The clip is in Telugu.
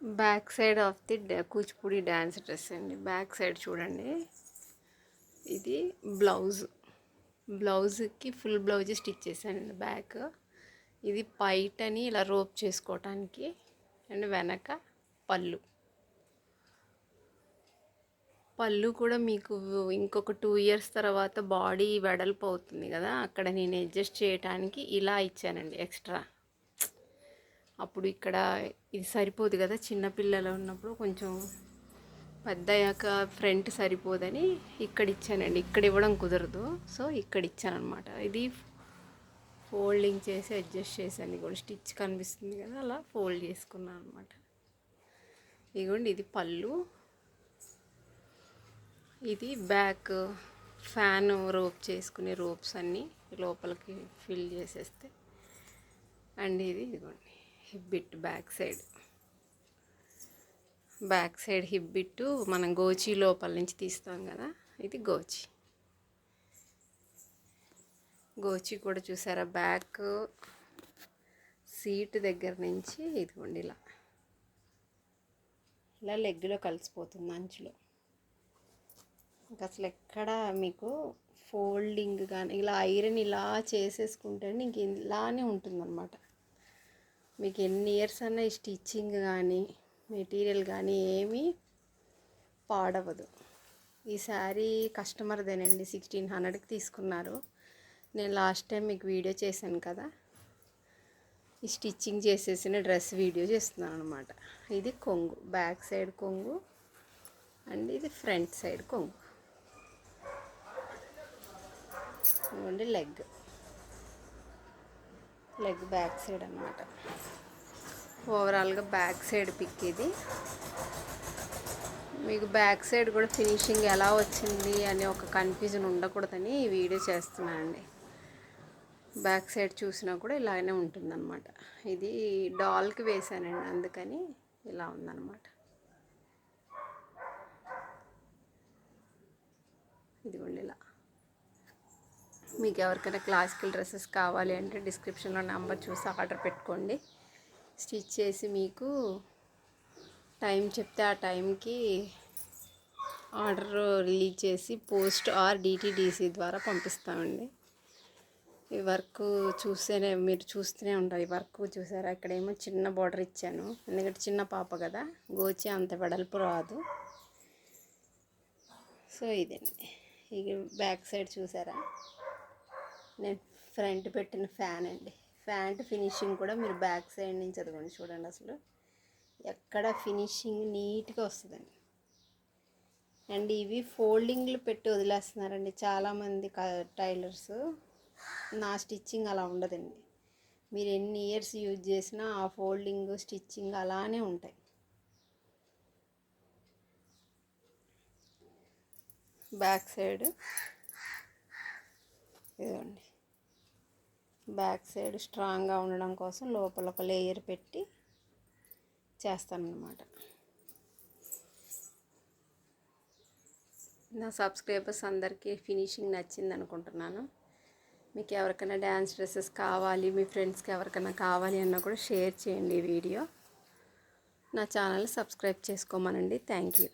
Back side of the Kuchipudi dance dress అండి. బ్యాక్ సైడ్ చూడండి, ఇది బ్లౌజ్కి ఫుల్ బ్లౌజ్ స్టిచ్ చేశానండి బ్యాక్. ఇది పైటని ఇలా రోప్ చేసుకోవటానికి, అండ్ వెనక పళ్ళు కూడా మీకు ఇంకొక 2 ఇయర్స్ తర్వాత బాడీ వెడల్పు అవుతుంది కదా, అక్కడ నేను అడ్జస్ట్ చేయడానికి ఇలా ఇచ్చానండి ఎక్స్ట్రా. అప్పుడు ఇక్కడ ఇది సరిపోదు కదా, చిన్నపిల్లలు ఉన్నప్పుడు కొంచెం పెద్ద అయ్యాక ఫ్రంట్ సరిపోదని ఇక్కడ ఇచ్చానండి. ఇక్కడ ఇవ్వడం కుదరదు, సో ఇక్కడ ఇచ్చాను అనమాట. ఇది ఫోల్డింగ్ చేసి అడ్జస్ట్ చేశాను. కూడా స్టిచ్ కనిపిస్తుంది కదా, అలా ఫోల్డ్ చేసుకున్నాను అనమాట. ఇదిగోండి, ఇది పళ్ళు. ఇది బ్యాక్ ఫ్యాన్ రోప్ చేసుకునే రోప్స్ అన్నీ లోపలికి ఫిల్ చేసేస్తే. అండ్ ఇదిగోండి hip bit back side hip bit మనం గోచి లోపల నుంచి తీస్తాం కదా, ఇది గోచి కూడా చూసారా, బ్యాక్ సీట్ దగ్గర నుంచి ఇదిగోండి ఇలా లెగ్లో కలిసిపోతుంది అంచులో. ఇంకా అసలు ఎక్కడ మీకు ఫోల్డింగ్ కానీ ఇలా ఐరన్ ఇలా చేసేసుకుంటే ఇంక ఇలానే ఉంటుందన్నమాట. మీకు ఎన్ని ఇయర్స్ అన్నా ఈ స్టిచ్చింగ్ కానీ మెటీరియల్ కానీ ఏమీ పాడవదు. ఈ శారీ కస్టమర్దేనండి, 1600కి తీసుకున్నారు. నేను లాస్ట్ టైం మీకు వీడియో చేశాను కదా, ఈ స్టిచ్చింగ్ చేసేసిన డ్రెస్ వీడియో చేస్తున్నాను అనమాట. ఇది కొంగు, బ్యాక్ సైడ్ కొంగు, అండ్ ఇది ఫ్రంట్ సైడ్ కొంగు. ఇవ్వండి లెగ్ బ్యాక్ సైడ్ అనమాట. ఓవరాల్గా బ్యాక్ సైడ్ పిక్ ఇది. మీకు బ్యాక్ సైడ్ కూడా ఫినిషింగ్ ఎలా వచ్చింది అనే ఒక కన్ఫ్యూజన్ ఉండకూడదని ఈ వీడియో చేస్తున్నానండి. బ్యాక్ సైడ్ చూసినా కూడా ఇలానే ఉంటుందన్నమాట. ఇది డాల్కి వేసానండి, అందుకని ఇలా ఉందన్నమాట. ఇదిగోండి ఇలా. మీకు ఎవరికైనా క్లాసికల్ డ్రెస్సెస్ కావాలి అంటే డిస్క్రిప్షన్లో నెంబర్ చూసి ఆర్డర్ పెట్టుకోండి. స్టిచ్ చేసి మీకు టైం చెప్తే ఆ టైంకి ఆర్డర్ రిలీజ్ చేసి పోస్ట్ ఆర్ డిటీడీసీ ద్వారా పంపిస్తామండి. ఈ వర్క్ మీరు చూస్తూనే ఉంటారు. ఈ వర్క్ చూసారా, ఇక్కడేమో చిన్న బార్డర్ ఇచ్చాను, ఎందుకంటే చిన్న పాప కదా, గోచి అంత వెడల్పు రాదు. సో ఇదండి. ఇక బ్యాక్ సైడ్ చూసారా, నేను ఫ్రంట్ పెట్టిన ఫ్యాన్ అండి. ఫ్యాంట్ ఫినిషింగ్ కూడా మీరు బ్యాక్ సైడ్ నుంచి అదిగోండి చూడండి, అసలు ఎక్కడ ఫినిషింగ్ నీట్గా వస్తుందండి. అండ్ ఇవి ఫోల్డింగ్లు పెట్టి వదిలేస్తున్నారండి చాలామంది టైలర్స్. నా స్టిచ్చింగ్ అలా ఉండదండి. మీరు ఎన్ని ఇయర్స్ యూజ్ చేసినా ఆ ఫోల్డింగ్ స్టిచ్చింగ్ అలానే ఉంటాయి. బ్యాక్ సైడ్ ఇదిగోండి, బ్యాక్ సైడ్ స్ట్రాంగ్గా ఉండడం కోసం లోపల ఒక లేయర్ పెట్టి చేస్తానన్నమాట. నా సబ్స్క్రైబర్స్ అందరికీ ఫినిషింగ్ నచ్చింది అనుకుంటున్నాను. మీకు ఎవరికైనా డ్యాన్స్ డ్రెస్సెస్ కావాలి, మీ ఫ్రెండ్స్కి ఎవరికైనా కావాలి అన్నా కూడా షేర్ చేయండి ఈ వీడియో. నా ఛానల్ సబ్స్క్రైబ్ చేసుకోమనండి. Thank you.